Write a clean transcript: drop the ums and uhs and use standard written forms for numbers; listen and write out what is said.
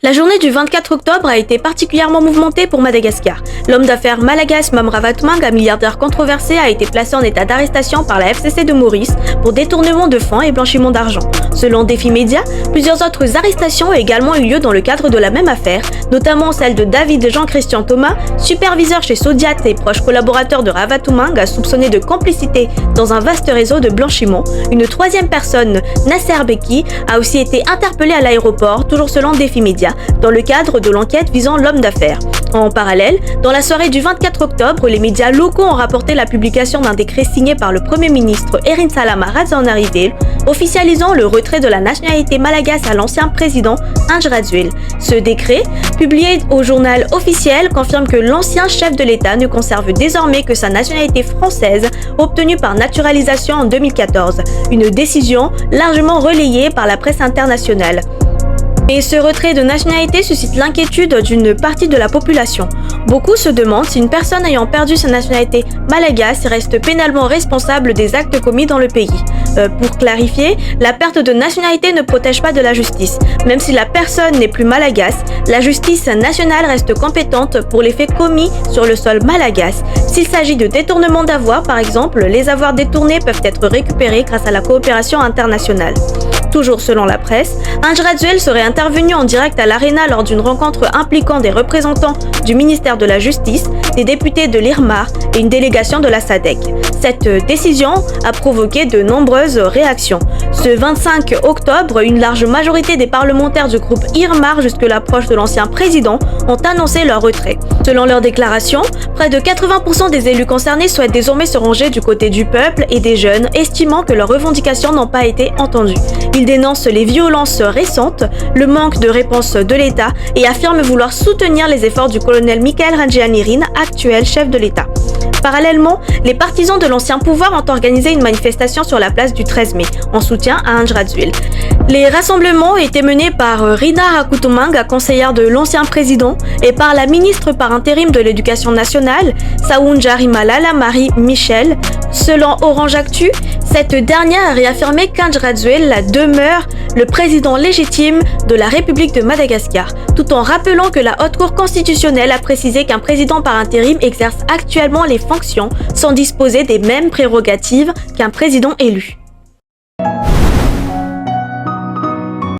La journée du 24 octobre a été particulièrement mouvementée pour Madagascar. L'homme d'affaires malagasy Mam Ravalomanana, un milliardaire controversé, a été placé en état d'arrestation par la FCC de Maurice pour détournement de fonds et blanchiment d'argent. Selon Défi Média, plusieurs autres arrestations ont également eu lieu dans le cadre de la même affaire, notamment celle de David Jean-Christian Thomas, superviseur chez Sodiat et proche collaborateur de Ravalomanana, soupçonné de complicité dans un vaste réseau de blanchiment. Une troisième personne, Nasser Beki, a aussi été interpellée à l'aéroport, toujours selon Défi Média, dans le cadre de l'enquête visant l'homme d'affaires. En parallèle, dans la soirée du 24 octobre, les médias locaux ont rapporté la publication d'un décret signé par le Premier ministre Erin Salama Ratsonariville, officialisant le retrait de la nationalité malgache à l'ancien président Ange Radziwill. Ce décret, publié au journal officiel, confirme que l'ancien chef de l'État ne conserve désormais que sa nationalité française, obtenue par naturalisation en 2014, une décision largement relayée par la presse internationale. Et ce retrait de nationalité suscite l'inquiétude d'une partie de la population. Beaucoup se demandent si une personne ayant perdu sa nationalité malgache reste pénalement responsable des actes commis dans le pays. Pour clarifier, la perte de nationalité ne protège pas de la justice. Même si la personne n'est plus malgache, la justice nationale reste compétente pour les faits commis sur le sol malgache. S'il s'agit de détournement d'avoirs, par exemple, les avoirs détournés peuvent être récupérés grâce à la coopération internationale. Toujours selon la presse, Ange Radziwill serait intervenu en direct à l'Arena lors d'une rencontre impliquant des représentants du ministère de la Justice, des députés de l'IRMAR et une délégation de la SADC. Cette décision a provoqué de nombreuses réactions. Ce 25 octobre, une large majorité des parlementaires du groupe IRMAR, jusque-là proche de l'ancien président, ont annoncé leur retrait. Selon leurs déclarations, près de 80% des élus concernés souhaitent désormais se ranger du côté du peuple et des jeunes, estimant que leurs revendications n'ont pas été entendues. Ils dénoncent les violences récentes, le manque de réponse de l'État et affirment vouloir soutenir les efforts du colonel Michael Randrianirina, actuel chef de l'État. Parallèlement, les partisans de l'ancien pouvoir ont organisé une manifestation sur la place du 13 mai, en soutien à Ange Radziwill. Les rassemblements étaient menés par Rina Ravalomanana, conseillère de l'ancien président, et par la ministre par intérim de l'Éducation nationale, Saounja Malala Marie Michel. Selon Orange Actu, cette dernière a réaffirmé qu'Ange Radziwill demeure le président légitime de la République de Madagascar, tout en rappelant que la Haute Cour constitutionnelle a précisé qu'un président par intérim exerce actuellement les fonctions sans disposer des mêmes prérogatives qu'un président élu.